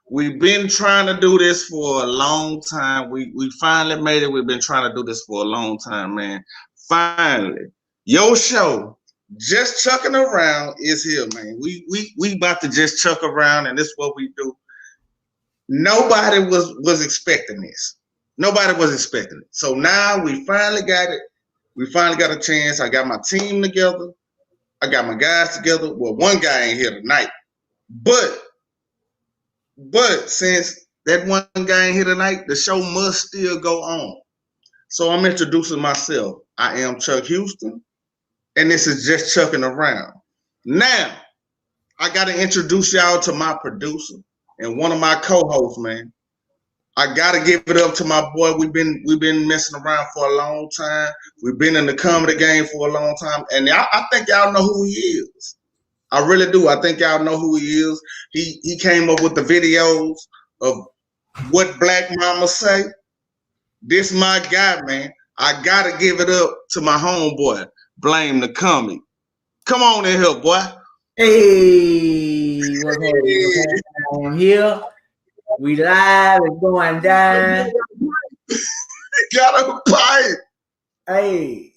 We've been trying to do this for a long time. We finally made it. We've been trying to do this for a long time, man. Finally, your show, Just Chucking Around, is here, man. We about to just chuck around, and this is what we do. Nobody was expecting this. Nobody was expecting it. So now we finally got it. We finally got a chance. I got my team together. I got my guys together. Well, one guy ain't here tonight, but since that one guy ain't here tonight, the show must still go on. So I'm introducing myself. I am Chuck Houston, and this is Just Chucking Around. Now, I got to introduce y'all to my producer and one of my co-hosts, man. I got to give it up to my boy. We've been messing around for a long time. We've been in the comedy game for a long time, and I think y'all know who he is. I really do. I think y'all know who he is. He came up with the videos of What Black Mama Say. This my guy, man. I gotta give it up to my homeboy, Blame the Comic. Come on in here, boy. Hey, what's happening? I'm here. We live. It's going down. Got a pipe. Hey.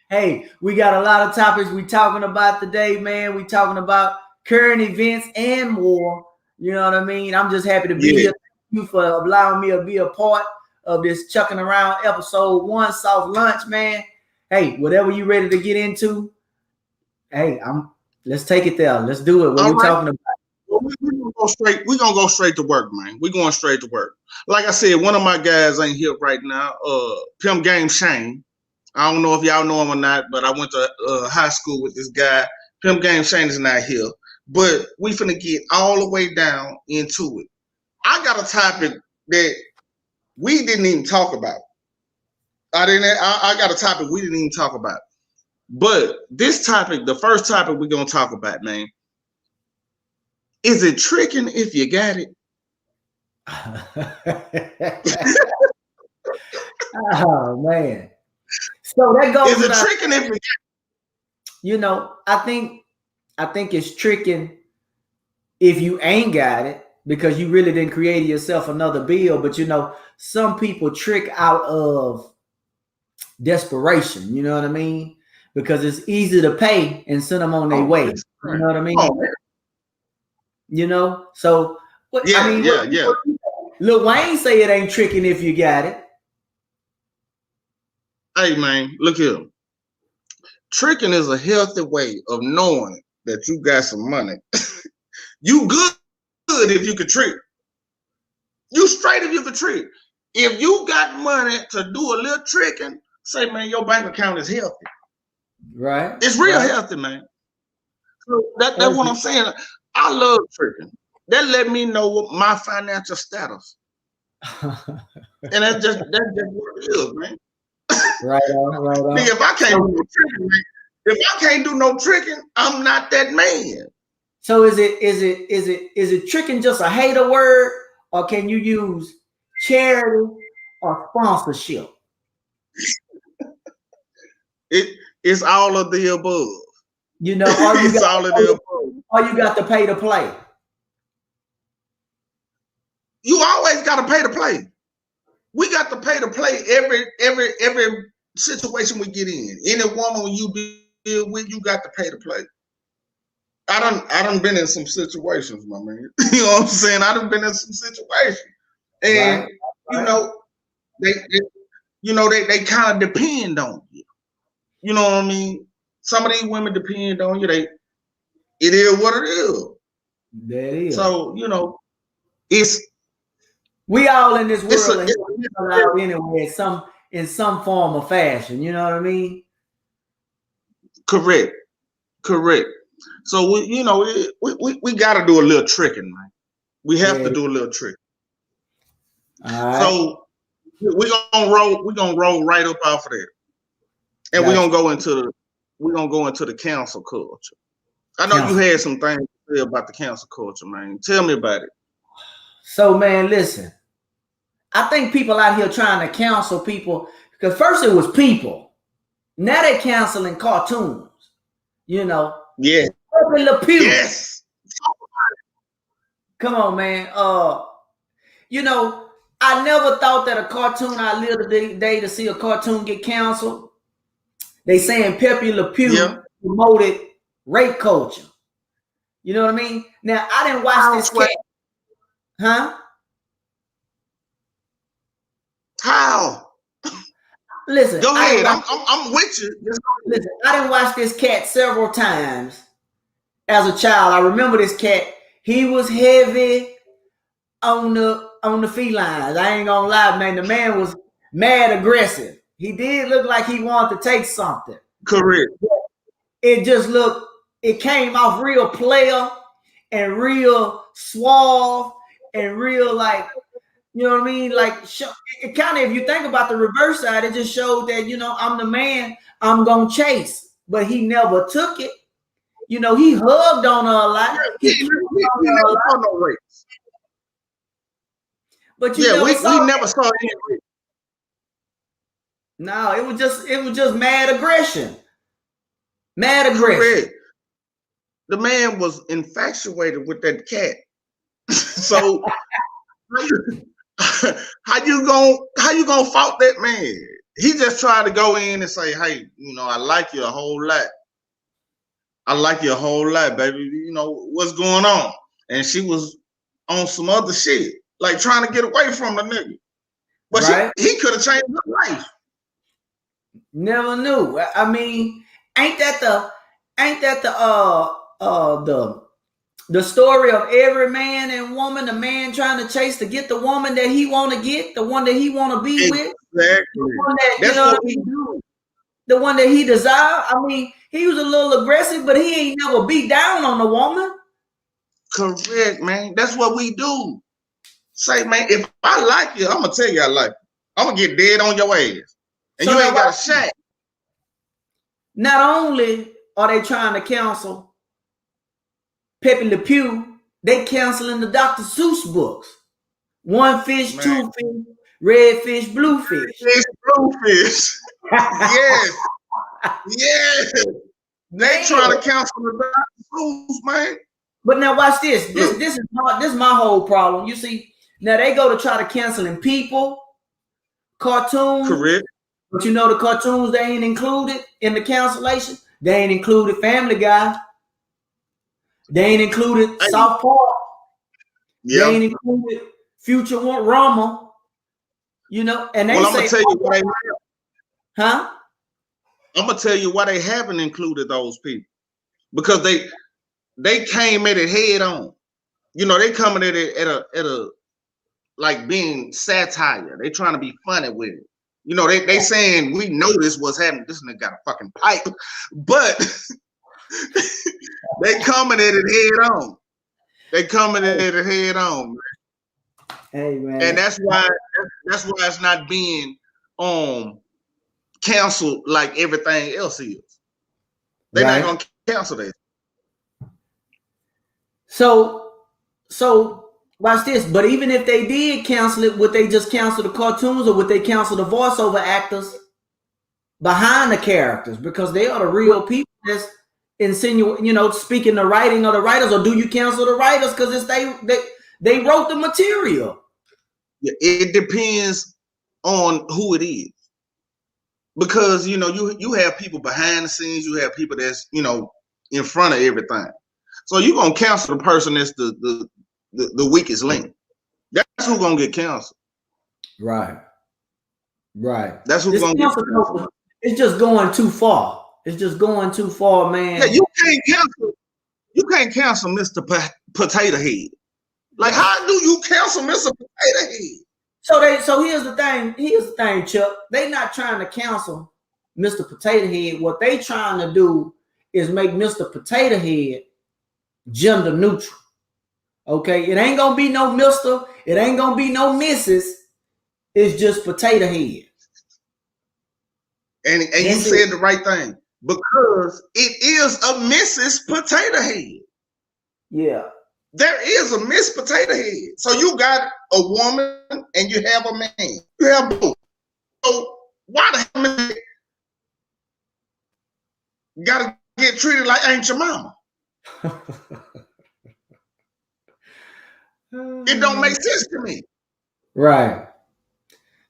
Hey, we got a lot of topics we talking about today, man. We talking about current events and more. You know what I mean? I'm just happy to be here. Thank you for allowing me to be a part of this Chucking Around episode 1, Soft Lunch, man. Hey, whatever you ready to get into, hey, let's take it there. Let's do it. What we talking about? Well, we're gonna go straight to work, man. We're going straight to work. Like I said, one of my guys ain't here right now. Pimp Game Shane. I don't know if y'all know him or not, but I went to high school with this guy. Pimp Game Shane is not here, but we finna get all the way down into it. I got a topic that we didn't even talk about. I got a topic we didn't even talk about. But this topic, the first topic we're gonna talk about, man, is it tricking if you got it? Oh man. So that goes. Is it tricking if you got it? You know, I think it's tricking if you ain't got it because you really didn't create yourself another bill. But you know, some people trick out of desperation. You know what I mean? Because it's easy to pay and send them on their way. You know what I mean? You know, so yeah, I mean, yeah. Lil Wayne say it ain't tricking if you got it. Hey man, look here. Tricking is a healthy way of knowing that you got some money. You good if you can trick. You straight if you can trick. If you got money to do a little tricking, say man, your bank account is healthy. Right. It's real healthy, man. So that's what I'm saying. I love tricking. That let me know my financial status. And that's just what it is, man. Right on. If I can't do no tricking, man, if I can't do no tricking, I'm not that man. So is it tricking just a hater word, or can you use charity or sponsorship? It's all of the above. You know, or you got to pay to play. You always got to pay to play. We got to pay to play every situation we get in. Any woman you deal with, you got to pay to play. I done been in some situations, my man. You know what I'm saying? I done been in some situations, and right. you know they kind of depend on you. You know what I mean? Some of these women depend on you. It is what it is. That is. So you know, we all in this world anyway, in some form or fashion. You know what I mean? Correct. So we got to do a little tricking, man. We have to do a little trick. All right. So we're gonna roll right up off of that, and we're gonna go into the cancel culture. I know you had some things to say about the cancel culture, man. Tell me about it. So, man, listen. I think people out here trying to cancel people because first it was people. Now they're canceling cartoons. You know. Yeah. Le Pew. Yes. Come on, man. You know, I never thought that a cartoon. I lived a day to see a cartoon get canceled. They saying Pepe Le Yeah. Pew promoted rape culture. You know what I mean? Now I didn't watch How this sweat? cat, huh? How? Listen, Go I didn't ahead. watch. I'm with you. Just go ahead. Listen, I didn't watch this cat several times as a child. I remember this cat. He was heavy on the felines. I ain't gonna lie, man. The man was mad aggressive. He did look like he wanted to take something. Correct. It just looked. It came off real player and real suave and real like, you know what I mean? Like it kind of, if you think about the reverse side, it just showed that, you know, I'm the man, I'm gonna chase. But he never took it. You know, he hugged on her a lot. He kissed on We her a never lot, saw no rape. but you Yeah, never we saw it. never saw any rape. No, it was just mad aggression. Mad aggression. Correct. The man was infatuated with that cat. So how you gonna fault that man? He just tried to go in and say, hey, you know, I like you a whole lot. I like you a whole lot, baby. You know, what's going on? And she was on some other shit, like trying to get away from the nigga. But Right? he could have changed her life. Never knew. I mean, ain't that the story of every man and woman, the man trying to chase to get the woman that he want to get, the one that he want to be with, Exactly. the one that, you That's know, what we do. the one that he desire. I mean, he was a little aggressive, but he ain't never beat down on the woman. Correct, man. That's what we do. Say, man, if I like you, I'm gonna tell you I like you. I'm gonna get dead on your ass, and So you now, ain't got a shot. not only are they trying to cancel Pepe Le Pew, they canceling the Dr. Seuss books. One fish, Man, two fish, red fish, blue fish. fish, bluefish. Yes, yes. They trying to cancel the Dr. Seuss, man. But now watch this. This Look, this is my whole problem. You see, now they go to try to canceling people, cartoons, correct. but you know the cartoons they ain't included in the cancellation. They ain't included Family Guy. They ain't included Hey, South Park. They yeah. ain't included Future One Rama. You know, and they Well, I'm gonna say, tell you why huh? I'm gonna tell you why they haven't included those people, because they came at it head on. You know, they coming at it at a like being satire. They trying to be funny with it. You know, they saying we know this was happening. This nigga got a fucking pipe, but they coming at it head on. They coming at it head on, man. Hey man. And that's why it's not being canceled like everything else is. They're not gonna cancel that. So watch this. But even if they did cancel it, would they just cancel the cartoons or would they cancel the voiceover actors behind the characters? Because they are the real people that's insinuating, you know, speaking the writing of the writers, or do you cancel the writers because it's they wrote the material? Yeah, it depends on who it is. Because you know, you have people behind the scenes, you have people that's, you know, in front of everything. So you're gonna cancel the person that's the weakest link. That's who's gonna get canceled. Right. That's who's This gonna get canceled. it's just going too far. It's just going too far, man. Yeah, you can't cancel Mr. Potato Head. Like, how do you cancel Mr. Potato Head? So here's the thing, Chuck. They not trying to cancel Mr. Potato Head. What they trying to do is make Mr. Potato Head gender neutral. Okay, it ain't gonna be no Mister. It ain't gonna be no Mrs. It's just Potato Head. And you said the right thing, because it is a Mrs. Potato Head. Yeah. There is a Miss Potato Head. So you got a woman and you have a man. You have both. So why the hell gotta get treated like ain't your mama? It don't make sense to me. Right.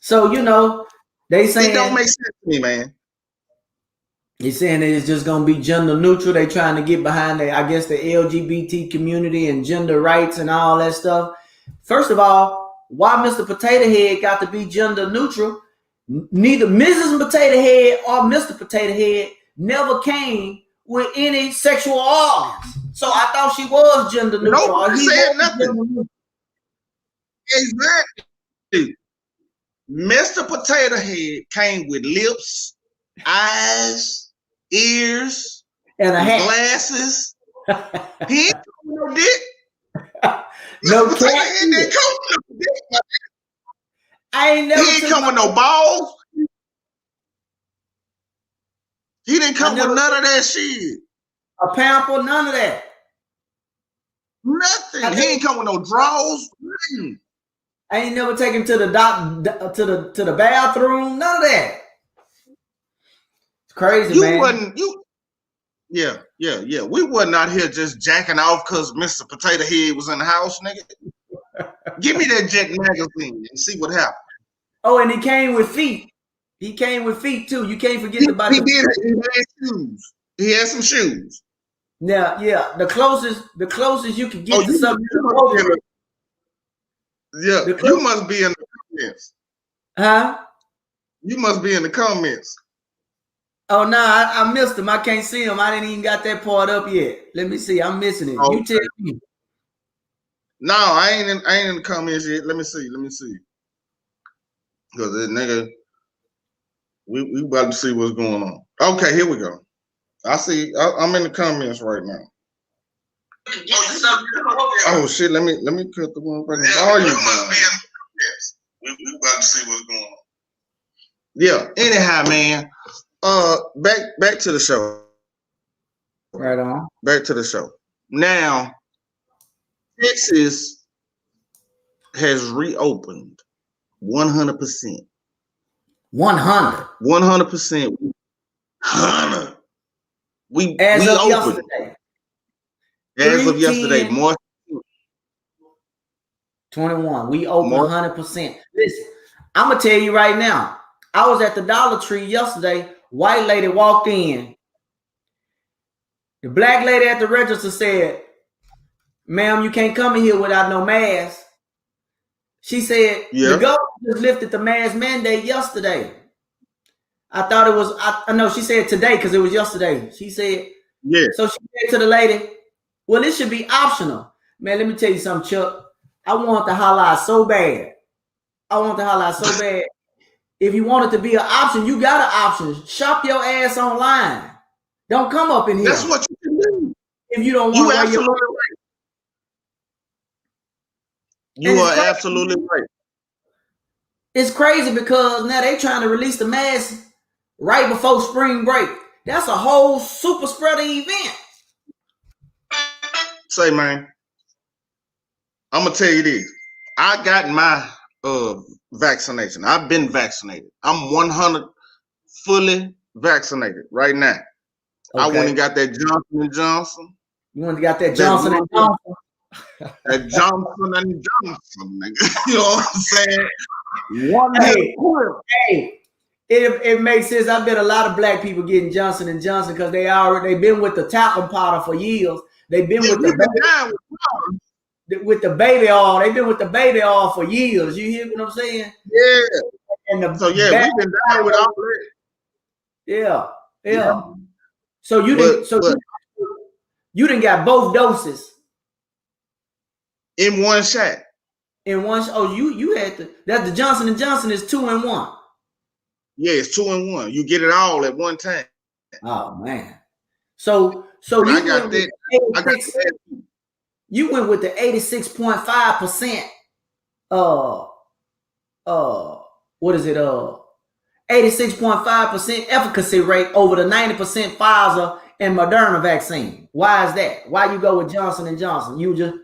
So they It don't saying make sense to me, man. he's saying that it's just gonna be gender neutral. They trying to get behind the LGBT community and gender rights and all that stuff. First of all, why Mr. Potato Head got to be gender neutral? Neither Mrs. Potato Head or Mr. Potato Head never came with any sexual organs. So I thought she was gender neutral. Nobody said nothing. Exactly. Mr. Potato Head came with lips, eyes, ears, and a hat. glasses. He ain't come with no dick. No Mr. Potato Head didn't come with no dick. I ain't never. He ain't come with no balls. He didn't come with none of that shit. A pamper, none of that. Nothing. He ain't come with no drawers. I ain't never taken to the to the bathroom. None of that. It's crazy, man. Yeah. We wasn't out here just jacking off because Mr. Potato Head was in the house, nigga. Give me that Jet magazine and see what happened. Oh, and he came with feet. He came with feet too. You can't forget about he did. He had shoes. He had some shoes. Now, yeah, the closest you can get to something. You must be in the comments. Huh? You must be in the comments. Oh no, I missed him. I can't see him. I didn't even got that part up yet. Let me see. I'm missing it. You tell me. No, I ain't in the comments yet. Let me see. Because that nigga, we about to see what's going on. Okay, here we go. I see. I'm in the comments right now. Oh shit! Let me cut the one back. We about to see what's going on. Yeah. Anyhow, man. Back to the show. Right on. Back to the show. Now, Texas has reopened 100%. 100. 100%. 100. We As of opened. Yesterday. As of yesterday, March 21. We open 100%. Listen, I'm gonna tell you right now. I was at the Dollar Tree yesterday. White lady walked in. The black lady at the register said, "Ma'am, you can't come in here without no mask." She said, The government just lifted the mask mandate yesterday. I thought it was, I know she said today because it was yesterday. She said, So she said to the lady, well, it should be optional. Man, let me tell you something, Chuck. I want to holla so bad. If you want it to be an option, you got an option. Shop your ass online. Don't come up in here. That's what you can do. If you don't want to wear your right. You are absolutely right. It's crazy because now they trying to release the mask right before spring break. That's a whole super spreader event. Say, man, I'm gonna tell you this. I got my vaccination. I've been vaccinated. I'm 100 fully vaccinated right now. Okay. I went and got that Johnson & Johnson. You went and got that Johnson & Johnson? That Johnson & Johnson, nigga. You know what I'm saying? Hey, it makes sense. I bet a lot of black people getting Johnson & Johnson because they've been with the talcum powder for years. They've been with the baby oil. They've been with the baby oil for years. You hear what I'm saying? Yeah. And we've been down with all that. Yeah. So you didn't got both doses in one shot. You had that the Johnson & Johnson is 2-in-1. Yeah, it's 2-in-1. You get it all at one time. Oh man. So you got that. You went with the 86.5%. What is it? 86.5% efficacy rate over the 90% Pfizer and Moderna vaccine. Why is that? Why you go with Johnson & Johnson? You just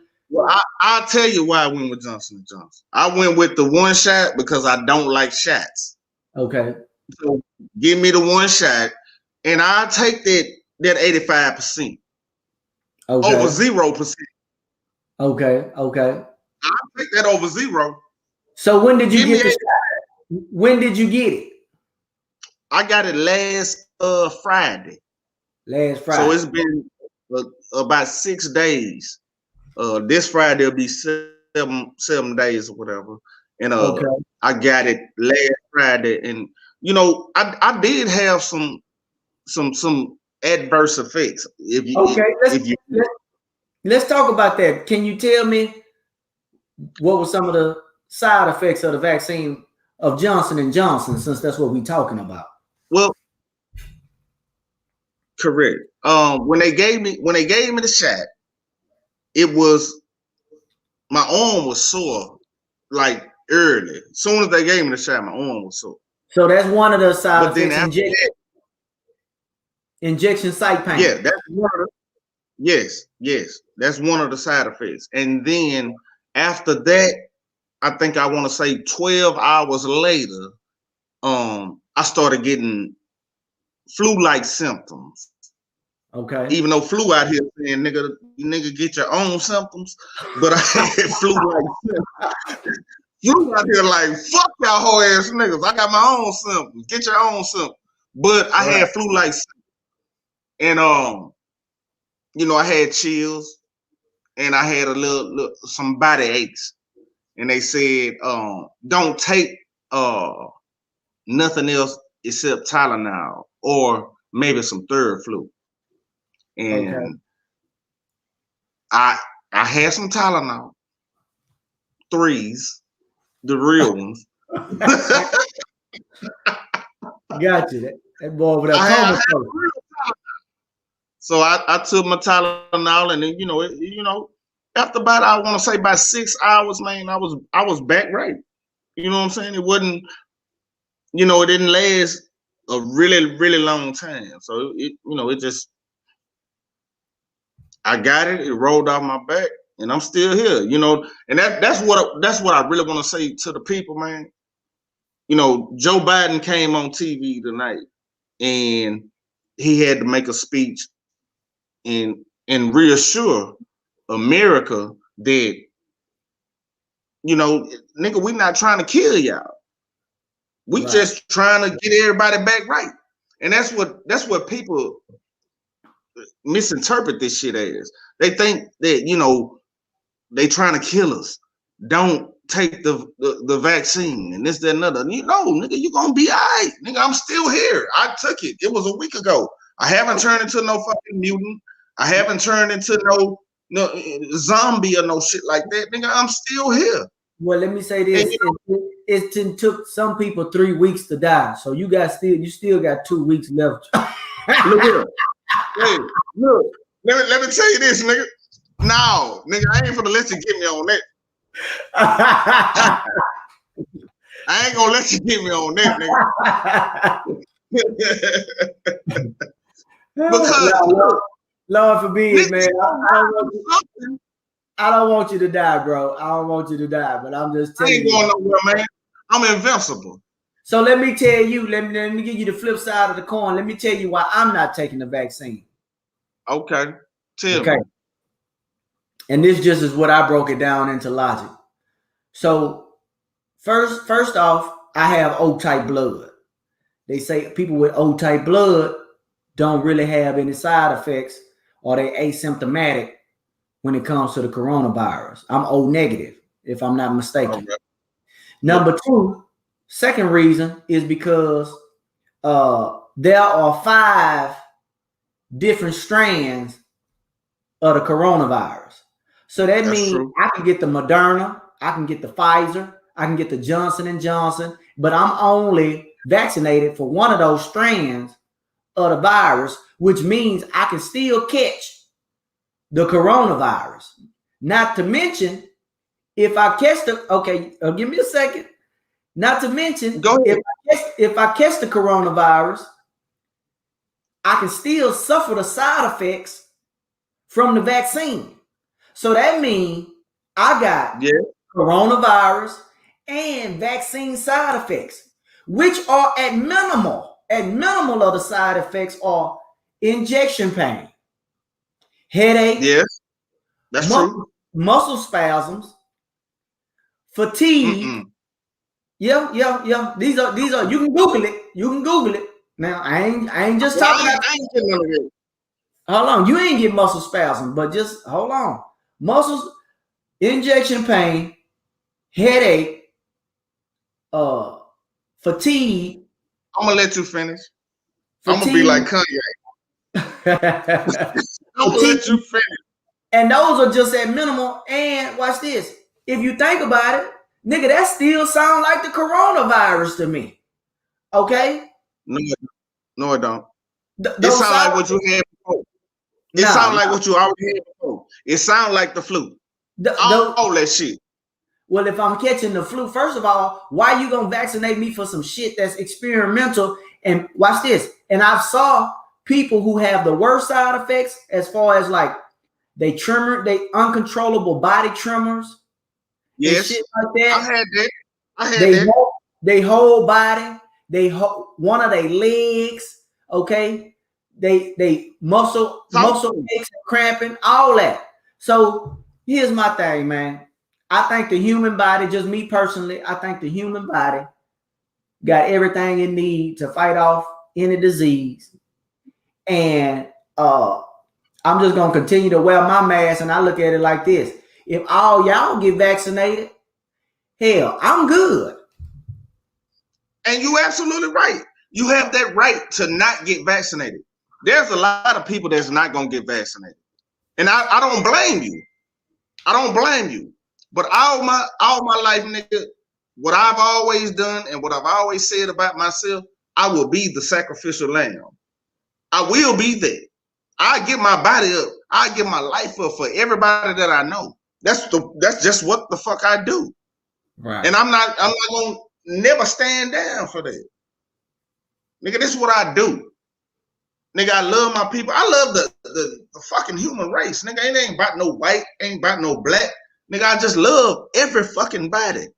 I'll tell you why I went with Johnson & Johnson. I went with the one shot because I don't like shots. Okay. So give me the one shot, and I'll take that 85% over 0%. Okay. I'll take that over zero. So when did you Give me get the eight. shot? When did you get it? I got it last Friday. Last So Friday. it's been about 6 days. This Friday will be seven days or whatever. And Okay. I got it last Friday, and I did have some adverse effects. Okay. If you Let's talk about that. Can you tell me what were some of the side effects of the vaccine of Johnson and Johnson, since that's what we're talking about? well, correct. When they gave me the shot, it was my arm was sore like early. As soon as they gave me the shot, my arm was sore. So that's one of the side But then effects, after that, injection site yeah, pain. that's one of the yes, that's one of the side effects. And then after that, I think I want to say 12 hours later, I started getting flu-like symptoms. Okay. Even though flu out here saying nigga get your own symptoms, but I had flu-like symptoms. Flu out here like fuck y'all whole ass niggas. I got my own symptoms. Get your own symptoms. But I Right. had flu-like symptoms. And I had chills and I had a little some body aches. And they said, don't take nothing else except Tylenol or maybe some third flu. Okay. And I I had some Tylenol, threes, the real ones. Got you. That boy over there I had comatose. real. So I took my Tylenol, and then after about I want to say about 6 hours, man, I was back right. You know what I'm saying? It wasn't, it didn't last a really really long time. So it just I got it. It rolled off my back, and I'm still here. And that's what I really want to say to the people, man. Joe Biden came on TV tonight, and he had to make a speech and reassure America that nigga, we not trying to kill y'all. We Right. just trying to get everybody back right. And that's what people misinterpret this shit as. They think that they trying to kill us. Don't take the vaccine and this, that, and another. Nigga, you gonna be all right. Nigga, I'm still here. I took it. It was a week ago. I haven't turned into no fucking mutant. I haven't turned into no zombie or no shit like that. Nigga, I'm still here. Well, let me say this: it took some people 3 weeks to die. So you still got 2 weeks left. Look here. Hey, look. Let me tell you this, nigga. No, nigga, I ain't finna let you get me on that. I ain't gonna let you get me on that, nigga. Because Lord forbid, man. nigga, I don't want you to die, bro. I don't want you to die, but I'm just I telling ain't you. going nowhere, man. I'm invincible. So let me tell you, let me give you the flip side of the coin. Let me tell you why I'm not taking the vaccine. Okay. Tell Okay. me. And this just is what I broke it down into logic. So first off, I have O type blood. They say people with O type blood don't really have any side effects, or they asymptomatic when it comes to the coronavirus. I'm O negative, if I'm not mistaken. Okay. Number two, second reason is because there are 5 different strands of the coronavirus. So that That's means true. I can get the Moderna, I can get the Pfizer, I can get the Johnson and Johnson, but I'm only vaccinated for one of those strands of the virus, which means I can still catch the coronavirus. Not to mention, if I catch give me a second. Not to mention, Go ahead. if I catch the coronavirus, I can still suffer the side effects from the vaccine. So that means I got coronavirus and vaccine side effects, which are at minimal. At minimal of the side effects are injection pain, headache, Yes, that's true. muscle spasms, fatigue. Yeah. These are you can Google it. You can Google it. Now I ain't just Well, talking about. I ain't getting none of that. Hold on, you ain't get muscle spasm, but just hold on. Muscles, injection pain, headache, fatigue. I'm gonna let you finish. I'm gonna be like Fatigue. Kanye. I'm gonna Fatigue. let you finish. And those are just at minimal. And watch this. If you think about it, nigga, that still sound like the coronavirus to me. Okay? No, it don't. It Those sound like what you had before. It sound like what you already had before. It sound like the flu. All that shit. Well, if I'm catching the flu, first of all, why you gonna vaccinate me for some shit that's experimental? And watch this. And I saw people who have the worst side effects as far as like they uncontrollable body tremors. Yes. And shit like that. I had that. They whole body, one of their legs, okay. They muscle aches and cramping, all that. So here's my thing, man. I think the human body, just me personally, I think the human body got everything it needs to fight off any disease. And I'm just gonna continue to wear my mask, and I look at it like this. If all y'all get vaccinated, hell, I'm good. And you absolutely right. You have that right to not get vaccinated. There's a lot of people that's not gonna get vaccinated. And I don't blame you. I don't blame you. But all my life, nigga, what I've always done and what I've always said about myself, I will be the sacrificial lamb. I will be there. I give my body up. I give my life up for everybody that I know. That's just what the fuck I do. Right. And I'm not gonna never stand down for that. Nigga, this is what I do. Nigga, I love my people. I love the fucking human race. Nigga, it ain't about no white, ain't about no black. Nigga, I just love every fucking body.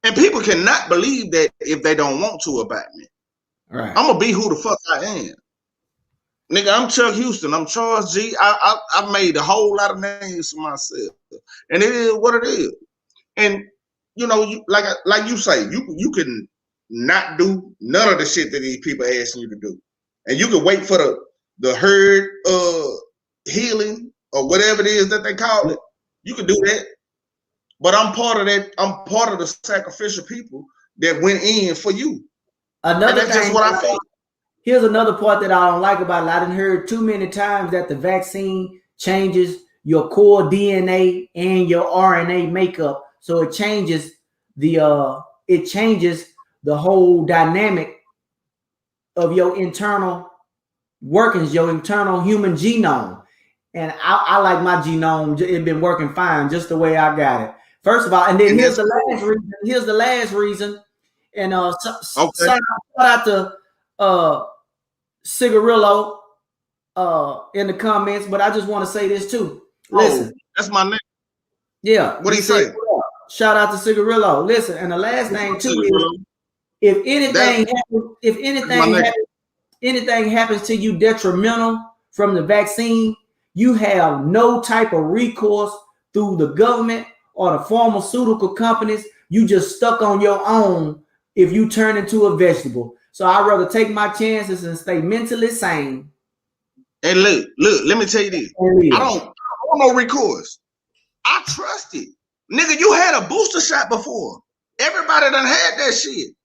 And people cannot believe that if they don't want to about me. Right. I'm gonna be who the fuck I am. Nigga, I'm Chuck Houston. I'm Charles G. I've made a whole lot of names for myself. And it is what it is. And you know, like you say, you can not do none of the shit that these people asking you to do. And you can wait for the herd healing or whatever it is that they call it. You can do that. But I'm part of that. I'm part of the sacrificial people that went in for you. Another and that's thing, just what I feel. Here's another part that I don't like about it. I done heard too many times that the vaccine changes your core DNA and your RNA makeup. So it changes the whole dynamic of your internal workings, your internal human genome. And I like my genome. It's been working fine just the way I got it. First of all, and then here's the last reason. Here's the last reason. And shout out to Cigarillo in the comments, but I just want to say this too. Listen, that's my name. Yeah. What do you say? Shout out to Cigarillo. Listen, and the last thing too is if anything happens to you detrimental from the vaccine, you have no type of recourse through the government or the pharmaceutical companies. You just stuck on your own if you turn into a vegetable. So I'd rather take my chances and stay mentally sane. And look, let me tell you this. I don't no recourse. I trust it. Nigga, you had a booster shot before. Everybody done had that shit.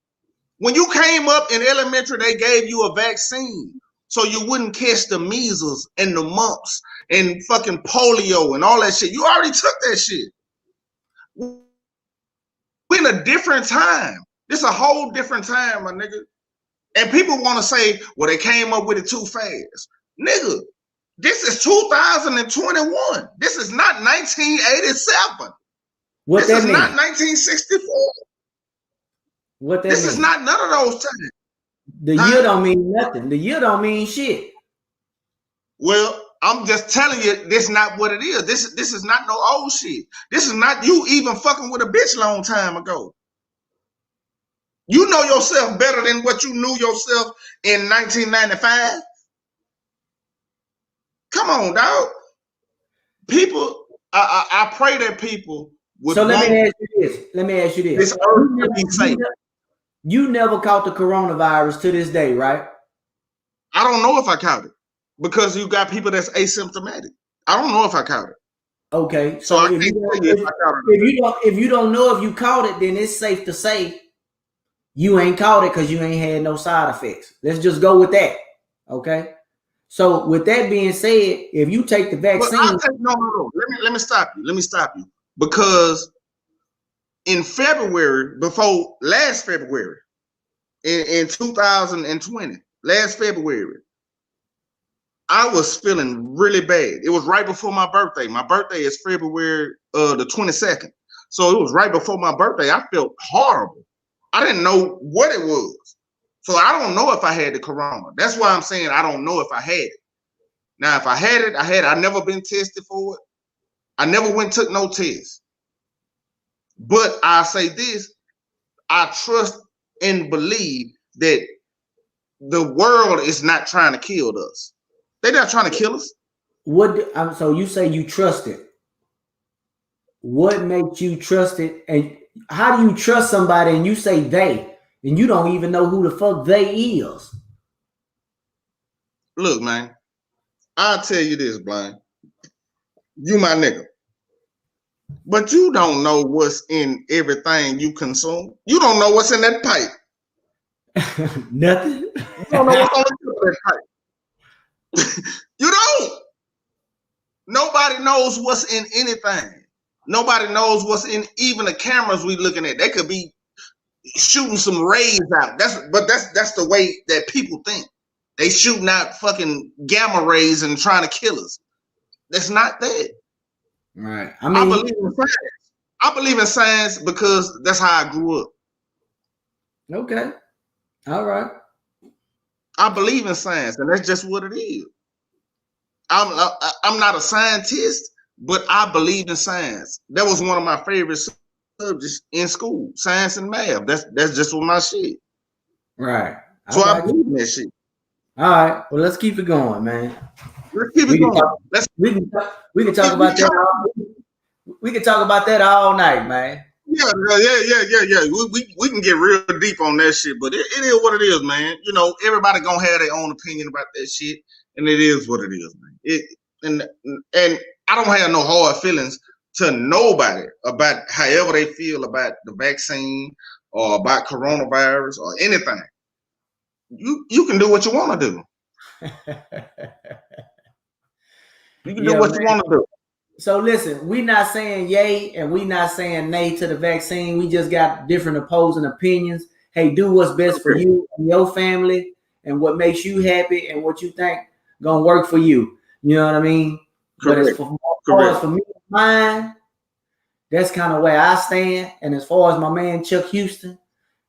When you came up in elementary, they gave you a vaccine so you wouldn't catch the measles and the mumps and fucking polio and all that shit. You already took that shit. We're in a different time. This is a whole different time, my nigga. And people want to say, well, they came up with it too fast. Nigga, this is 2021. This is not 1987. This is not 1964. This is not none of those times. The year don't mean nothing. The year don't mean shit. Well, I'm just telling you, this is not what it is. This is not no old shit. This is not you even fucking with a bitch long time ago. You know yourself better than what you knew yourself in 1995. Come on, dog. People, I pray that people would So let want me ask you this. Let me ask you this this. earth to be safe. You never caught the coronavirus to this day, right? I don't know if I caught it because you got people that's asymptomatic. I don't know if I caught it. Okay, So so I can't tell you if I caught it. if you don't know if you caught it, then it's safe to say you ain't caught it because you ain't had no side effects. Let's just go with that. Okay. So with that being said, if you take the vaccine, no. Let me stop you. Let me stop you because in February, before last February, in 2020, last February, I was feeling really bad. It was right before my birthday. My birthday is February the 22nd. So it was right before my birthday. I felt horrible. I didn't know what it was. So I don't know if I had the corona. That's why I'm saying I don't know if I had it. Now, if I had it, I had it. I never been tested for it. I never went took no test. But I say this, I trust and believe that the world is not trying to kill us. They're not trying to kill us. so you say you trust it. What makes you trust it? And how do you trust somebody and you say they, and you don't even know who the fuck they is? Look, man, I'll tell you this, Blind. You my nigga. But you don't know what's in everything you consume. You don't know what's in that pipe. Nothing. You don't know what's on the tip of that pipe. You don't. Nobody knows what's in anything. Nobody knows what's in even the cameras we looking at. They could be shooting some rays out. That's the way that people think. They shooting out fucking gamma rays and trying to kill us. That's not that. Right. I believe in science. I believe in science because that's how I grew up. Okay. All right. I believe in science, and that's just what it is. I'm not a scientist, but I believe in science. That was one of my favorite subjects in school, science and math. That's just what my shit. Right. So I believe in that shit. All right. Well, let's keep it going, man. Let's keep it going. We can talk about that. We can talk about that all night, man. Yeah. We can get real deep on that shit, but it is what it is, man. You know, everybody gonna have their own opinion about that shit, and it is what it is, man. And I don't have no hard feelings to nobody about however they feel about the vaccine or about coronavirus or anything. You can do what you want to do. You can do what you want to do. So listen, we not saying yay and we not saying nay to the vaccine. We just got different opposing opinions. Hey, do what's best for you and your family and what makes you happy and what you think gonna work for you. You know what I mean? Correct. But as far as for me and mine, that's kind of where I stand. And as far as my man Chuck Houston,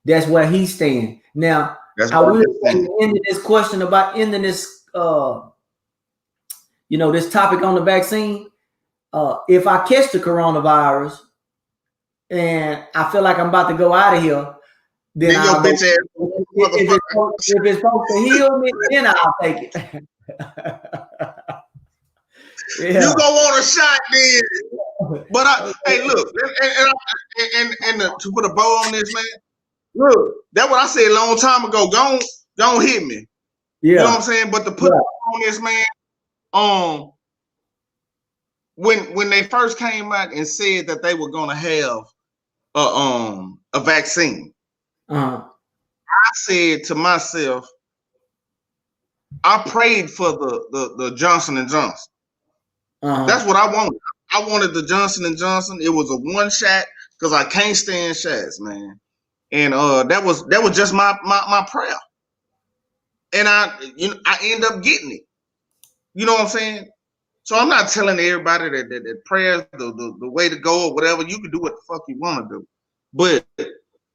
that's where he stands. Now, I will say ending this question about ending this this topic on the vaccine. If I catch the coronavirus and I feel like I'm about to go out of here, then I'll go. If it's supposed to heal me, then I'll take it. Yeah. You gonna want a shot then. But hey, look, and to put a bow on this, man. Look, that's what I said a long time ago. Don't hit me. Yeah. You know what I'm saying? But to put on this, man, when they first came out and said that they were gonna have a vaccine, I said to myself, I prayed for the Johnson & Johnson. That's what I wanted. I wanted the Johnson & Johnson. It was a one shot because I can't stand shots, man. And that was just my prayer. And I end up getting it. You know what I'm saying? So I'm not telling everybody that prayer's the way to go or whatever. You can do what the fuck you want to do. But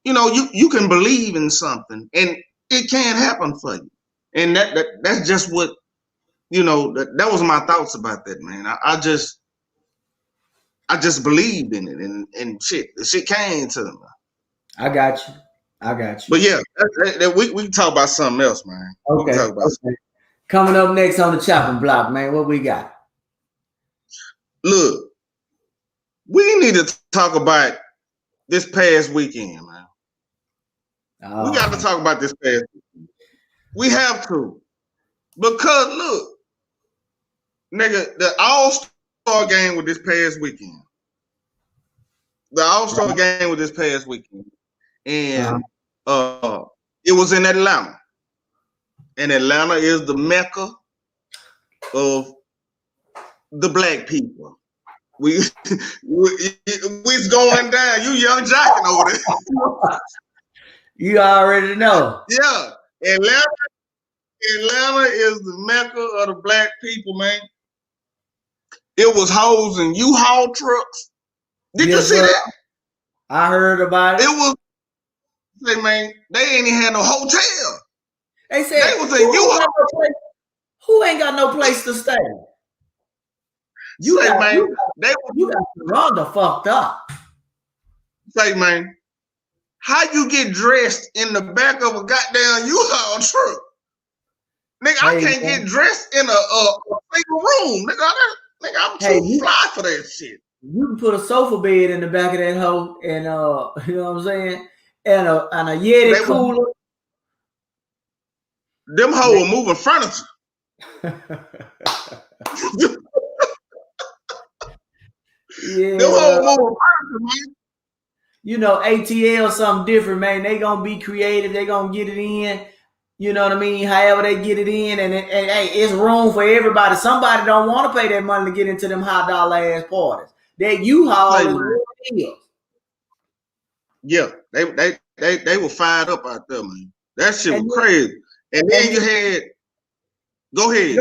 you can believe in something and it can happen for you. And that's just what that was my thoughts about that, man. I just believed in it and shit. The shit came to me. I got you. But yeah, we can talk about something else, man. Okay. We can talk about something. Coming up next on the chopping block, man. What we got? Look, we need to talk about this past weekend, man. We got to man. talk about this past weekend. We have to. Because look, nigga, the All-Star game with this past weekend. The All-Star game with this past weekend. And it was in Atlanta. And Atlanta is the mecca of the black people. We's going down. You young jocking over there. You already know. Yeah. Atlanta is the mecca of the black people, man. It was hoes in U-Haul trucks. Did you see that? I heard about it. It was, say, man, they ain't even had no hotel. They said, they was in U-Haul. Who ain't got no place to stay? You say, got, man, you got Rhonda fucked up. Say, man, how you get dressed in the back of a goddamn U-Haul truck? Nigga, I can't get dressed in a single room. Nigga, I'm too fly for that shit. You can put a sofa bed in the back of that hoe and you know what I'm saying? And a Yeti cooler. Them hoes were moving furniture. Yeah. Them hoes moving furniture, man. You know, ATL something different, man. They gonna be creative. They gonna get it in. You know what I mean? However they get it in, and hey, it's room for everybody. Somebody don't want to pay that money to get into them high dollar ass parties. That U-Haul is what it is. Yeah, they were fired up out there, man. That shit was crazy. And then you had, go ahead.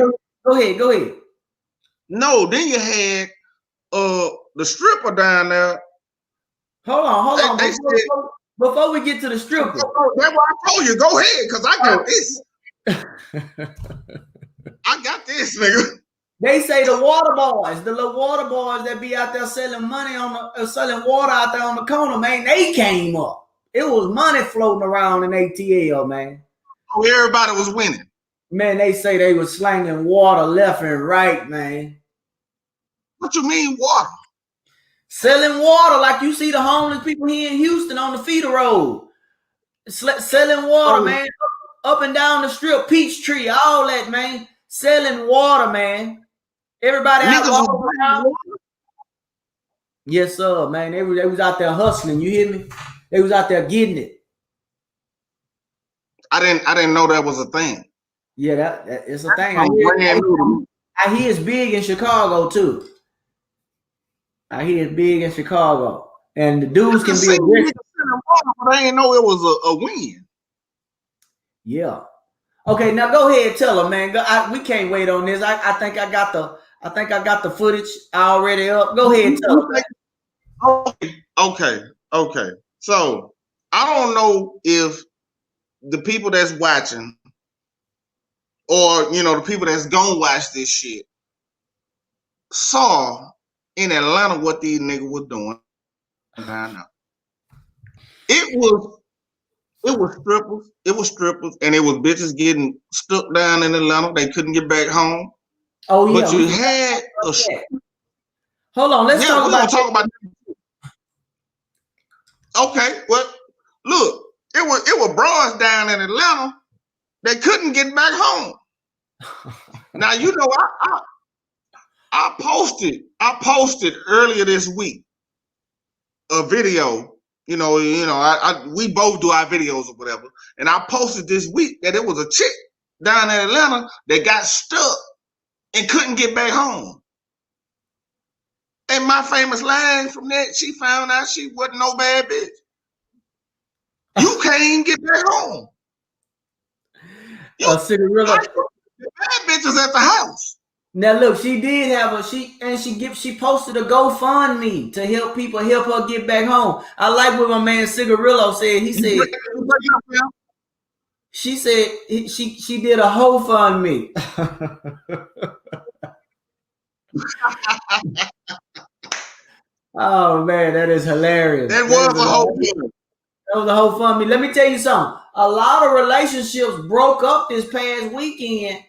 Go ahead. No, then you had the stripper down there. Hold on. Before we get to the stripper. That's what I told you. Go ahead, because I got this. I got this, nigga. They say the water boys, the little water boys that be out there selling money selling water out there on the corner, man, they came up. It was money floating around in ATL, man. Oh, everybody was winning. Man, they say they was slanging water left and right, man. What you mean water? Selling water like you see the homeless people here in Houston on the feeder road. Selling water, man. Up and down the strip, Peachtree, all that, man. Selling water, man. Everybody out walking. Yes, sir, man. They was out there hustling. You hear me? They was out there getting it. I didn't know that was a thing. Yeah, that it's a thing. I hear it's big in Chicago too. I hear it's big in Chicago, and the dudes can be aggressive. But I didn't know it was a win. Yeah. Okay, now go ahead, tell them, man. We can't wait on this. I think I got the footage already up. Go ahead, tell them. Okay. So I don't know if the people that's watching, or the people that's gonna watch this shit, saw in Atlanta what these niggas were doing. It was strippers, and it was bitches getting stuck down in Atlanta. They couldn't get back home. Oh yeah, but you had a. Hold on, let's talk about. Okay, well, look, it was broads down in Atlanta. They couldn't get back home. Now I posted earlier this week a video. We both do our videos or whatever, and I posted this week that it was a chick down in Atlanta that got stuck and couldn't get back home. And my famous line from that, she found out she wasn't no bad bitch. You can't even get back home. Cinderella. The bad bitches at the house. Now look, she did have she posted a GoFundMe to help her get back home. I like what my man Cigarillo said. He said she said she did a whole fund me. Oh man, that is hilarious. That was a whole fund. That was a whole fund me. Let me tell you something. A lot of relationships broke up this past weekend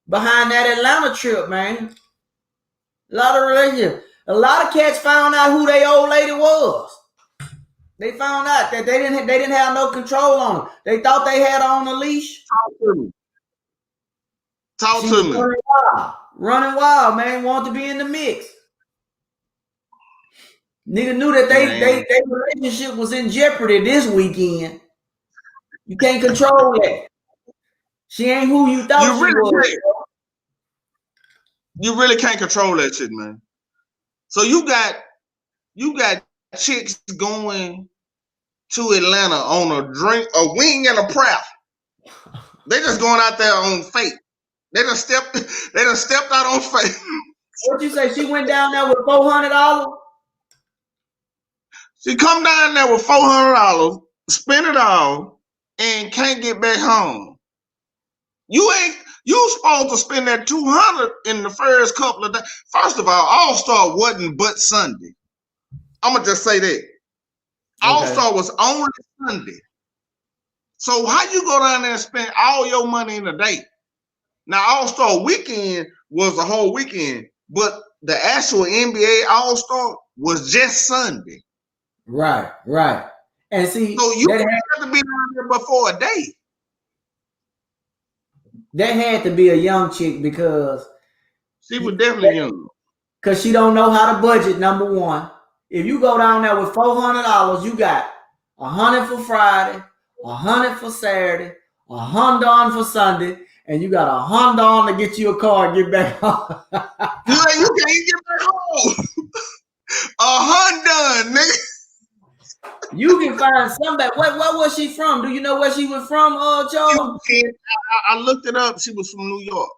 behind that Atlanta trip, man. A lot of relationships. A lot of cats found out who their old lady was. They found out that they didn't have no control on her. They thought they had her on a leash. Talk to me. Talk She to was me. running wild, man. Wanted to be in the mix. Nigga knew that their relationship was in jeopardy this weekend. You can't control that. She ain't who you thought she was. You really can't control that shit, man. So you got chicks going to Atlanta on a wing and a prayer. They just going out there on faith. They done stepped out on faith. What you say? She went down there with $400? She come down there with $400, spend it all, and can't get back home. You supposed to spend that $200 in the first couple of days. First of all Star wasn't but Sunday. I'm gonna just say that. All Star was only Sunday. So how you go down there and spend all your money in a day? Now All Star weekend was a whole weekend, but the actual NBA All Star was just Sunday. Right. And see, so you have to be down there before a day. That had to be a young chick because she was definitely young. Because she don't know how to budget, number one. If you go down there with $400, you got $100 for Friday, $100 for Saturday, $100 for Sunday, and you got $100 to get you a car and get back home. You can't get back home. $100, nigga. You can find somebody. Where was she from? Do you know where she was from, Charles? I looked it up. She was from New York.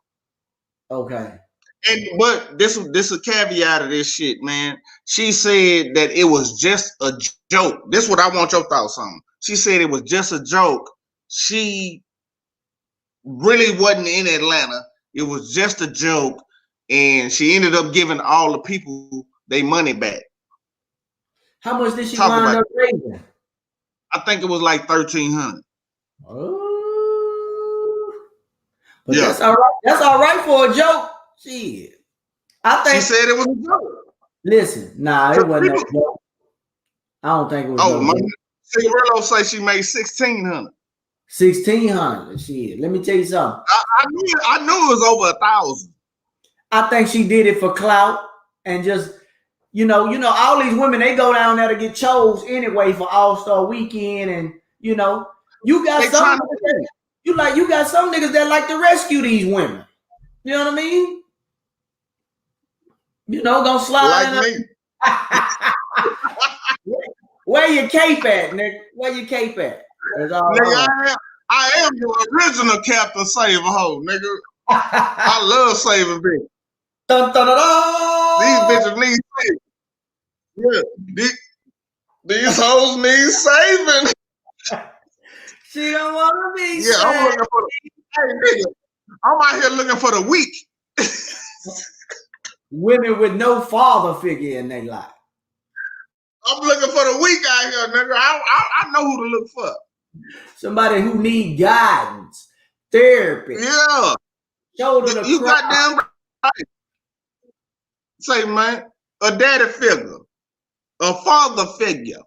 Okay. But this a caveat of this shit, man. She said that it was just a joke. This is what I want your thoughts on. She said it was just a joke. She really wasn't in Atlanta. It was just a joke, and she ended up giving all the people their money back. How much did she wind up raising? I think it was like $1,300. Oh, but yeah, that's all right. That's all right for a joke. Shit, I think she said it was a joke. Listen, nah, it wasn't a joke. I don't think it was. Oh, my Cigarillo say she made $1,600. $1,600. Shit, let me tell you something. I knew it was over 1,000. I think she did it for clout and just. You know, all these women, they go down there to get chose anyway for All-Star weekend. And, you got some you got some niggas that like to rescue these women. You know what I mean? Gonna slide like in. Where your cape at, nigga? Where your cape at? Nigga, I am the original Captain Save a Hoe, nigga. I love saving bitches. Dun, dun, dun, dun. These bitches need saving. Yeah, these hoes need saving. She don't want to be saved. I'm looking for nigga. I'm out here looking for the weak. Women with no father figure in their life. I'm looking for the weak out here, nigga. I know who to look for. Somebody who need guidance, therapy. Yeah. Shoulder to you goddamn right. Say, man, a daddy figure, a father figure.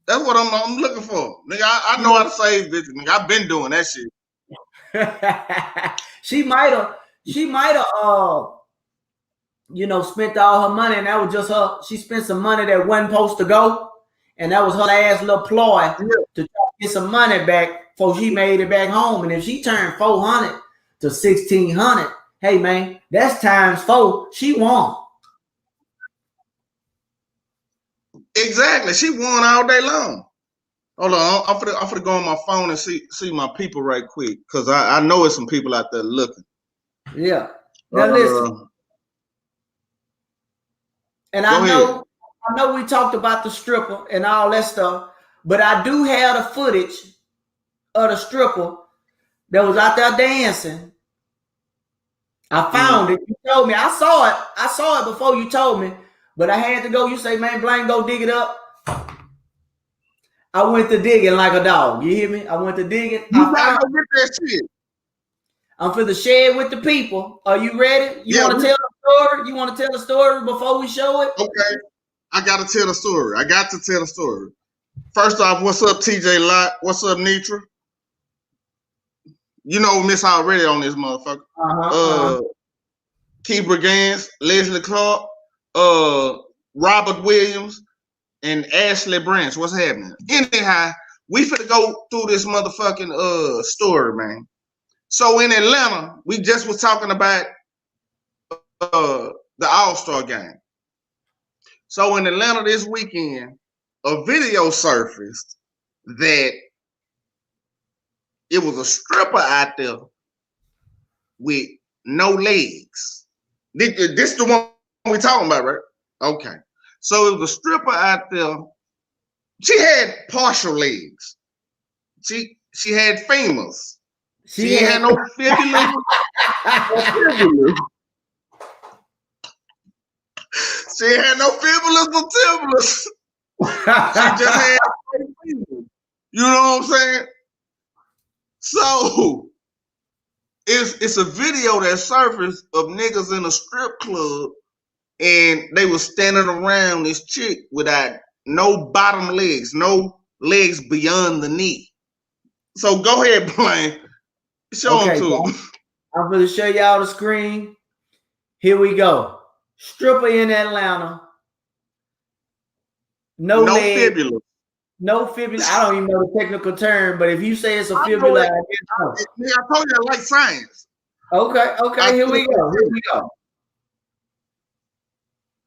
That's what I'm looking for. Nigga, I know how to save bitches. Nigga, I've been doing that shit. She might have, spent all her money, and that was just her. She spent some money that wasn't supposed to go, and that was her last little ploy to try to get some money back before she made it back home. And if she turned $400 to $1,600, hey man, that's times 4. She won. Exactly. She won all day long. Hold on, I'm gonna go on my phone and see my people right quick, because I know there's some people out there looking. Yeah. Now listen. And I know we talked about the stripper and all that stuff, but I do have the footage of the stripper that was out there dancing. I found it. You told me. I saw it. I saw it before you told me, but I had to go. You say, man, Blaine, go dig it up. I went to digging like a dog. You hear me? I went to digging. You gotta go get that shit. I'm for the share with the people. Are you ready? You want to tell them story? You want to tell the story before we show it? Okay, I got to tell the story. I got to tell the story. First off, what's up, TJ Lott? What's up, Nitra? You know Miss already on this motherfucker. Key Brigance, Leslie Clark, Robert Williams, and Ashley Branch. What's happening? Anyhow, we finna go through this motherfucking story, man. So in Atlanta, we just was talking about the All-Star game. So in Atlanta this weekend, a video surfaced that it was a stripper out there with no legs. This the one we talking about, right? Okay. So it was a stripper out there. She had partial legs. She had femurs. She had no fibula. She had no fibulas or tibulas. She just had femurs. You know what I'm saying? So it's a video that surfaced of niggas in a strip club, and they was standing around this chick without no bottom legs, no legs beyond the knee. So go ahead, Blaine. Show them to them. I'm going to show y'all the screen. Here we go. Stripper in Atlanta. No legs. Fibula. No fibula. I don't even know the technical term, but if you say it's a fibula, I told you I like science. Okay, here we go.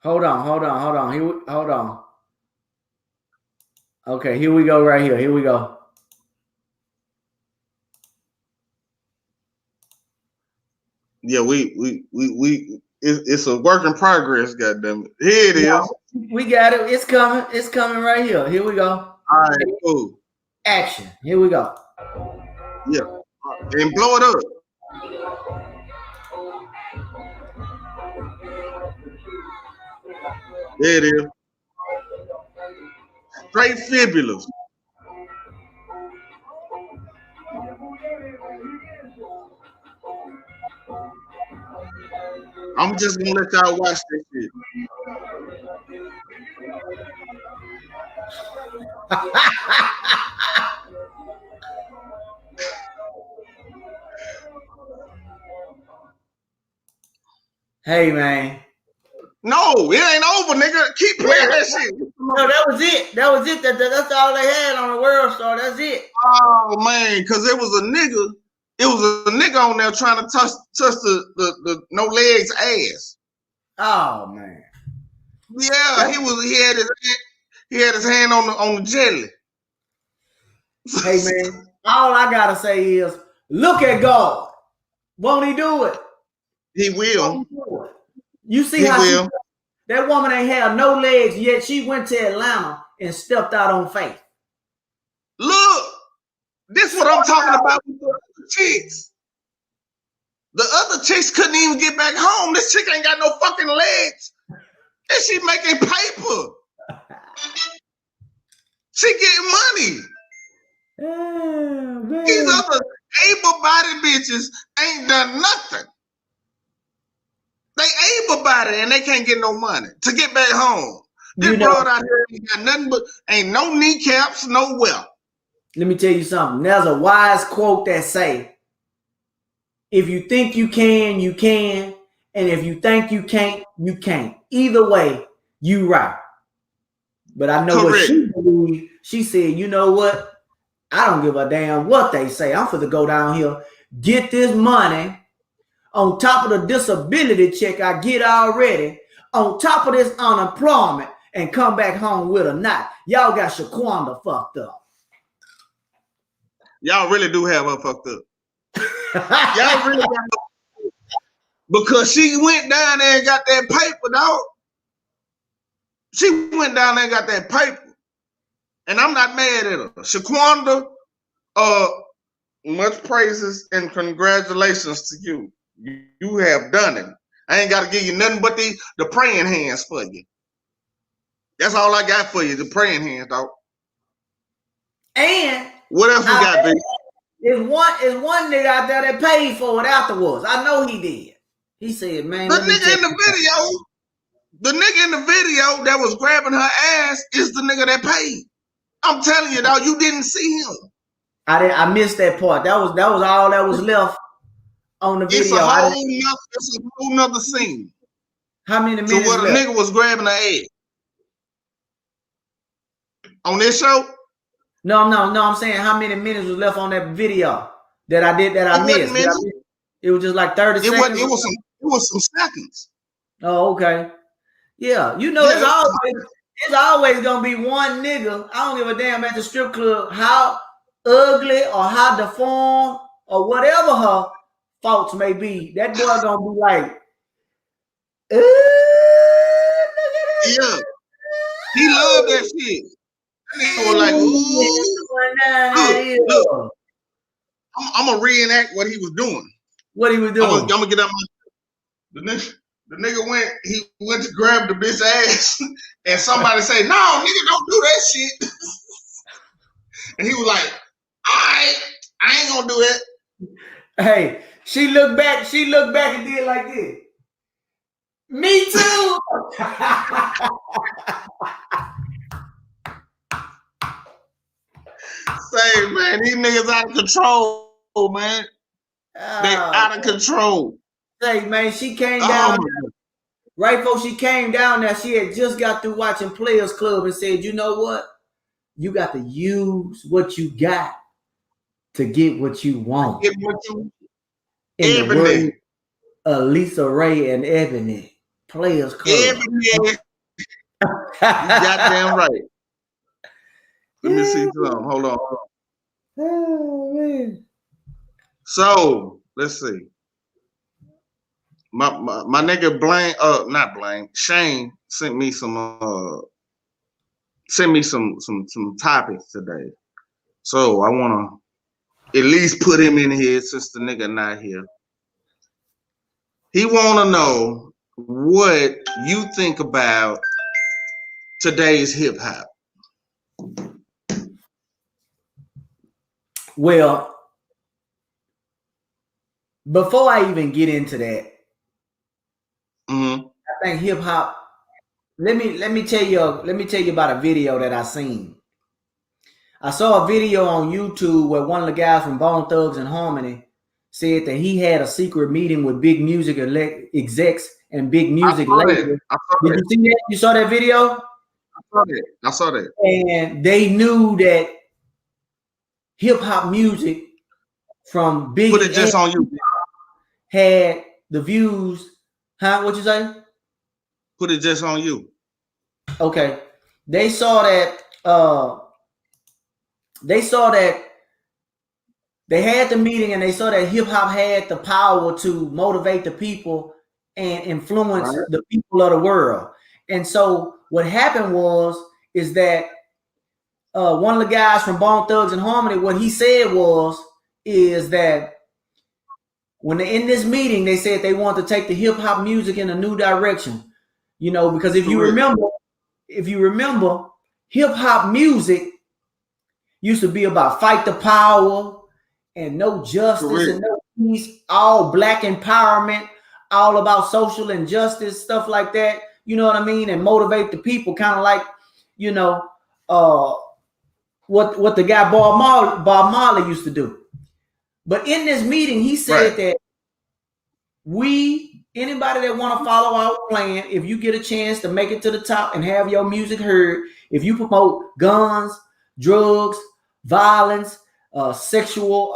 Hold on. Hold on. Okay, here we go right here. Here we go. Yeah, it's a work in progress, goddamn it. Here it is. We got it. It's coming. It's coming right here. Here we go. All right, cool. Action. Here we go. Yeah. And blow it up. There it is. Straight fibulas. I'm just gonna let y'all watch this shit. Hey, man. No, it ain't over, nigga. Keep playing that shit. No, that was it. That's all they had on the World Star. That's it. Oh man, because it was a nigga. It was a nigga on there trying to touch the no legs ass. Oh man. Yeah, he had his hand on the jelly. Hey man, all I gotta say is look at God. Won't he do it? He will. You see how that woman ain't have no legs, yet she went to Atlanta and stepped out on faith. Look, this is what I'm talking about with the other chicks. The other chicks couldn't even get back home. This chick ain't got no fucking legs. And she making paper. She getting money. Oh, these other able-bodied bitches ain't done nothing. They able-bodied and they can't get no money to get back home. This broad out here ain't got nothing but ain't no kneecaps, no wealth. Let me tell you something. There's a wise quote that say, if you think you can, you can. And if you think you can't, you can't. Either way, you right. But I know what she believed. She said, you know what? I don't give a damn what they say. I'm finna go down here, get this money on top of the disability check I get already, on top of this unemployment, and come back home with a knot. Y'all got Shaquanda fucked up. Y'all really do have her fucked up. Y'all really got her, because she went down there and got that paper, dog. She went down there and got that paper. And I'm not mad at her. Shaquanda, much praises and congratulations to you. You have done it. I ain't got to give you nothing but the praying hands for you. That's all I got for you, the praying hands, dog. And what else we got, baby? Is one nigga out there that paid for it afterwards. I know he did. He said, man, The let me nigga tell in the video, that was grabbing her ass is the nigga that paid. I'm telling you, dog, you didn't see him. I missed that part. That was all that was left on the It's video. a whole nother scene. How many To minutes where the left? nigga was grabbing her ass. On this show? No, I'm saying how many minutes was left on that video that I missed. It was just like 30 seconds. It was some seconds. Oh, okay. Yeah, you know, Yeah. it's always gonna be one nigga. I don't give a damn at the strip club how ugly or how deformed or whatever her faults may be. That boy gonna be like, yeah, he loved that shit. That nigga was like, ooh, look. I'm gonna reenact what he was doing. What he was doing? I'm gonna get up. The nigga went to grab the bitch ass, and somebody say, "No, nigga, don't do that shit." And he was like, I ain't gonna do it. Hey, she looked back and did like this. Me too. Say, man, these niggas out of control, man. They out of control. Say, man, she came down. Right before she came down there, she had just got through watching Players Club and said, you know what? You got to use what you got to get what you want. Get what you in the word of Lisa Ray and Ebony. Players Club. Ebony. You goddamn right. Let me see something. Hold on. Oh, man. So, let's see. My nigga Shane sent me some topics today. So I wanna at least put him in here since the nigga not here. He wanna know what you think about today's hip hop. Well, before I even get into that, I think hip hop. Let me tell you about a video that I seen. I saw a video on YouTube where one of the guys from Bone Thugs and Harmony said that he had a secret meeting with big music execs and big music labels. Did you see that? You saw that video? I saw that. And they knew that hip hop music from Biggie put it just on you had the views. Huh? What you say? Put it just on you. Okay. They saw that they had the meeting and they saw that hip hop had the power to motivate the people and influence the people of the world. And so what happened is that one of the guys from Bone Thugs and Harmony, what he said is that when they're in this meeting, they said they want to take the hip hop music in a new direction. You know, because if you remember, hip hop music used to be about fight the power and no justice and no peace, all black empowerment, all about social injustice, stuff like that. You know what I mean? And motivate the people, kind of like, you know, what the guy Bob Marley used to do. But in this meeting, he said that anybody that want to follow our plan, if you get a chance to make it to the top and have your music heard, if you promote guns, drugs, violence, sexual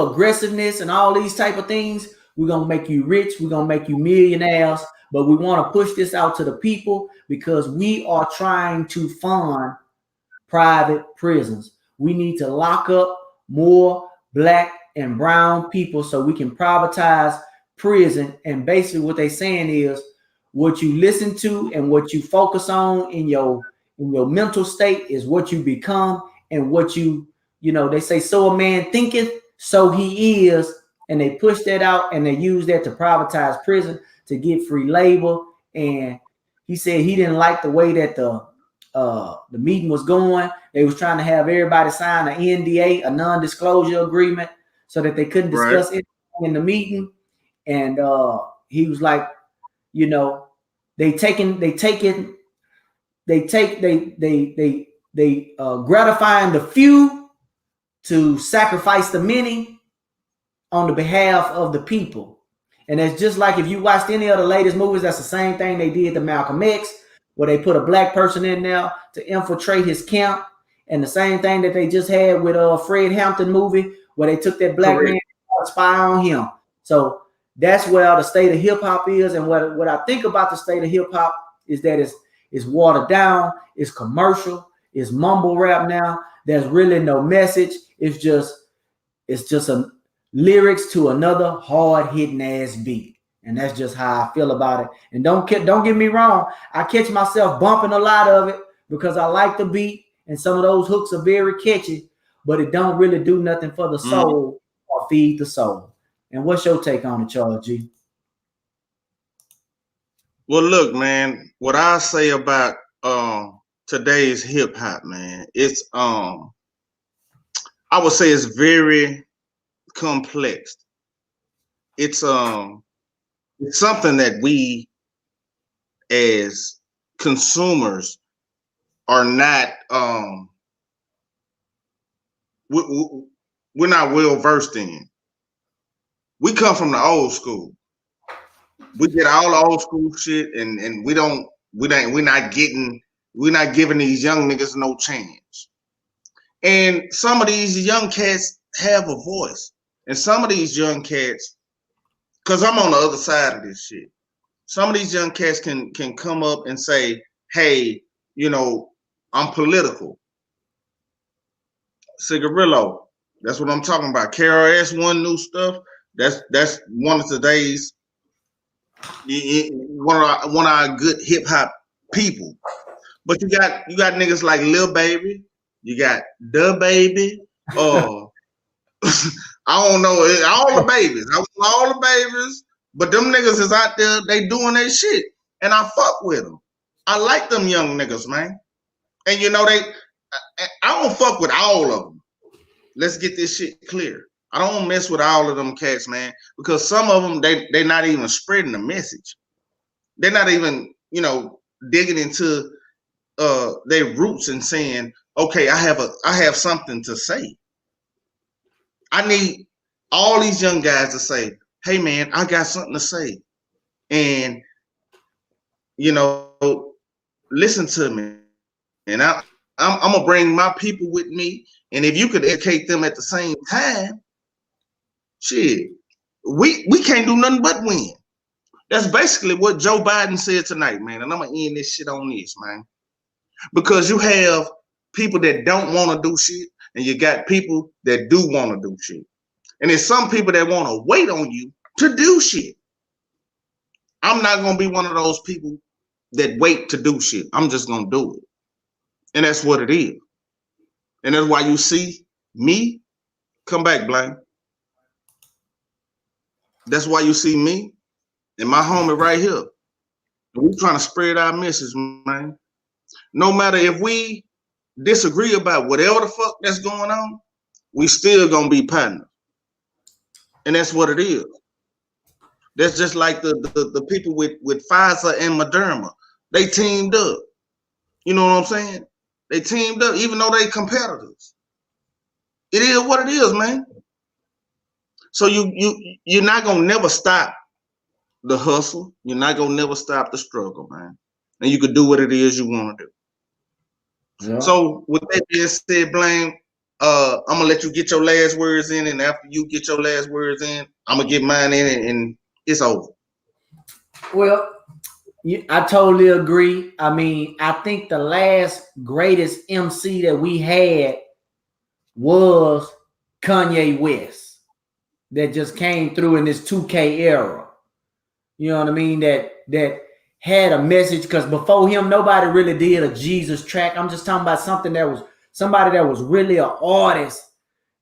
aggressiveness and all these type of things, we're going to make you rich. We're going to make you millionaires. But we want to push this out to the people because we are trying to fund private prisons. We need to lock up more black and brown people so we can privatize prison. And basically what they're saying is what you listen to and what you focus on in your mental state is what you become, and what they say, so a man thinketh, so he is. And they push that out and they use that to privatize prison to get free labor. And he said he didn't like the way that the meeting was going. They was trying to have everybody sign an NDA, a non-disclosure agreement. so that they couldn't Right. discuss it in the meeting. And he was like, you know, they gratifying the few to sacrifice the many on the behalf of the people. And it's just like if you watched any of the latest movies, that's the same thing they did to Malcolm X, where they put a black person in there to infiltrate his camp. And the same thing that they just had with Fred Hampton movie, where they took that black man and spy on him. So that's where the state of hip hop is. And what I think about the state of hip hop is that it's watered down, it's commercial, it's mumble rap now. There's really no message. It's just a lyrics to another hard hitting ass beat. And that's just how I feel about it. And don't get me wrong, I catch myself bumping a lot of it because I like the beat and some of those hooks are very catchy, but it don't really do nothing for the soul or feed the soul. And what's your take on it, Charles G? Well, look, man, what I say about today's hip hop, man, it's I would say it's very complex. It's something that we as consumers are not we're not well versed in. We come from the old school. We get all the old school shit, and we're not giving these young niggas no chance. And some of these young cats have a voice, and some of these young cats, because I'm on the other side of this shit. Some of these young cats can come up and say, "Hey, you know, I'm political." Cigarillo, that's what I'm talking about. KRS-One new stuff. That's one of today's one of our good hip hop people. But you got niggas like Lil Baby, you got Da Baby, I don't know, all the babies. I want all the babies, but them niggas is out there, they doing their shit, and I fuck with them. I like them young niggas, man. And you know I don't fuck with all of them. Let's get this shit clear. I don't mess with all of them cats, man, because some of them they not even spreading the message. They're not even, you know, digging into their roots and saying, okay, I have something to say. I need all these young guys to say, hey man, I got something to say. And you know, listen to me. And I'm gonna bring my people with me. And if you could educate them at the same time, shit, we can't do nothing but win. That's basically what Joe Biden said tonight, man. And I'm gonna end this shit on this, man. Because you have people that don't want to do shit, and you got people that do want to do shit. And there's some people that want to wait on you to do shit. I'm not gonna be one of those people that wait to do shit. I'm just gonna do it. And that's what it is. And that's why you see me come back, Blaine. That's why you see me and my homie right here. We trying to spread our message, man. No matter if we disagree about whatever the fuck that's going on, we still gonna be partners. And that's what it is. That's just like the people with Pfizer and Moderna. They teamed up. You know what I'm saying? They teamed up, even though they competitors. It is what it is, man. So you're not gonna never stop the hustle. You're not gonna never stop the struggle, man. And you could do what it is you want to do. Yeah. So with that being said, Blaine, I'm gonna let you get your last words in, and after you get your last words in, I'm gonna get mine in, and it's over. Well, I totally agree. I mean, I think the last greatest MC that we had was Kanye West, that just came through in this 2K era. You know what I mean? That had a message, because before him, nobody really did a Jesus track. I'm just talking about something that was somebody that was really an artist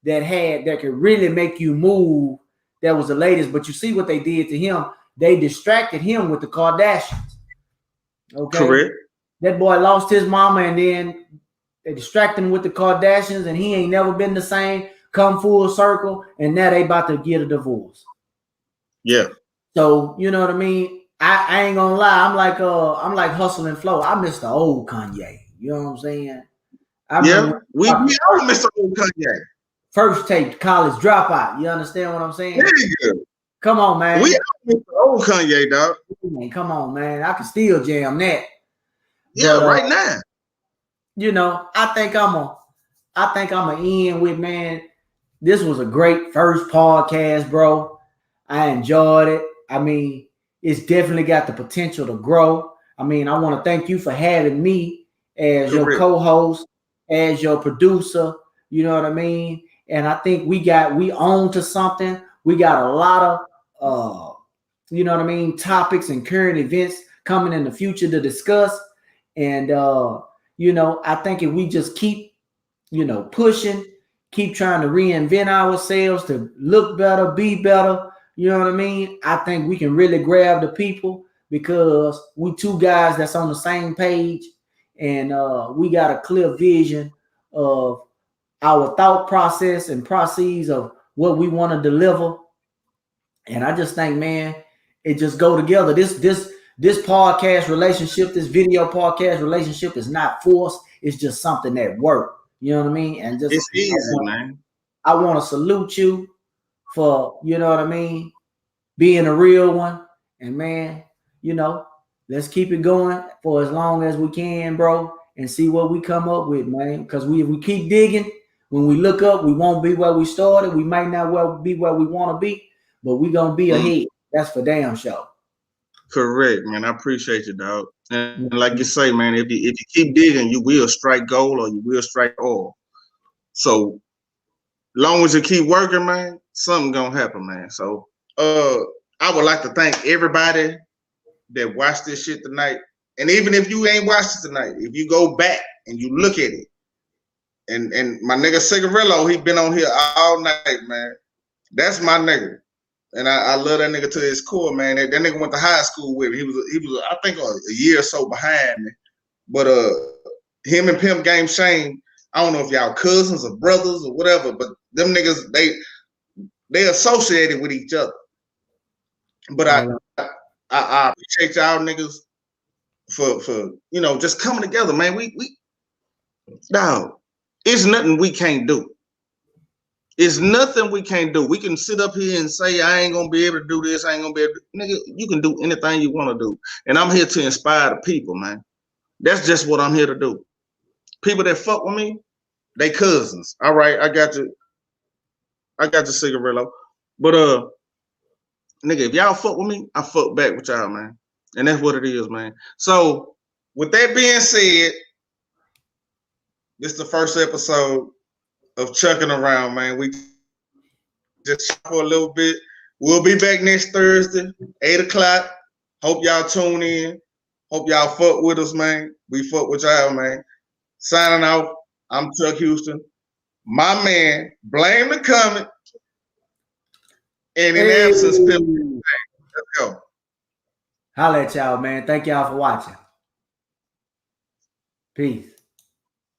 that could really make you move. That was the latest. But you see what they did to him. They distracted him with the Kardashians. Okay. Correct. That boy lost his mama, and then they distracted him with the Kardashians, and he ain't never been the same. come full circle, and now they about to get a divorce. Yeah. So you know what I mean. I ain't gonna lie. I'm like Hustle and Flow. I miss the old Kanye. You know what I'm saying? I remember Yeah. when We the all miss the old Kanye. first tape, College Dropout. You understand what I'm saying? Nigga. Come on, We man. all miss the old Kanye, dog. Come on, man. I can still jam that. Yeah, But right now. you know, I think I'm a end with, man. This was a great first podcast, bro. I enjoyed it. I mean, it's definitely got the potential to grow. I mean, I want to thank you for having me as your Correct. co-host, as your producer. You know what I mean? And I think we on to something. We got a lot of you know what I mean, topics and current events coming in the future to discuss. And you know, I think if we just keep, you know, pushing, keep trying to reinvent ourselves to look better, be better, you know what I mean? I think we can really grab the people because we two guys that's on the same page, and we got a clear vision of our thought process and processes of what we want to deliver. And I just think, man, it just go together. This podcast relationship, this video podcast relationship is not forced. It's just something that works. You know what I mean? And just It's easy, man. I want to salute you for, you know what I mean, being a real one. And man, you know, let's keep it going for as long as we can, bro, and see what we come up with, man. Because if we keep digging, when we look up, we won't be where we started. We might not well be where we want to be, but we gonna be ahead. That's for damn sure. Correct, man. I appreciate you, dog. And like you say, man, if you keep digging, you will strike gold or you will strike oil. So long as you keep working, man, something gonna happen, man. So I would like to thank everybody that watched this shit tonight. And even if you ain't watched it tonight, if you go back and you look at it, and my nigga Cigarillo, he been on here all night, man. That's my nigga. And I love that nigga to his core, man. That nigga went to high school with me. He was I think a year or so behind me. But him and Pimp Game Shane, I don't know if y'all cousins or brothers or whatever, but them niggas they associated with each other. But I appreciate y'all niggas for you know just coming together, man. We dog, it's nothing we can't do. It's nothing we can't do. We can sit up here and say, I ain't gonna be able to do this, I ain't gonna be able to. Nigga, you can do anything you wanna do. And I'm here to inspire the people, man. That's just what I'm here to do. People that fuck with me, they cousins. All right, I got your cigarillo. But nigga, if y'all fuck with me, I fuck back with y'all, man. And that's what it is, man. So with that being said, this is the first episode of Chucking Around, man. We just for a little bit. We'll be back next Thursday, 8 o'clock. Hope y'all tune in. Hope y'all fuck with us, man. We fuck with y'all, man. Signing off. I'm Chuck Houston. My man, blame the comment. And in absence, Pimp. Let's go. Holla at y'all, man. Thank y'all for watching. Peace.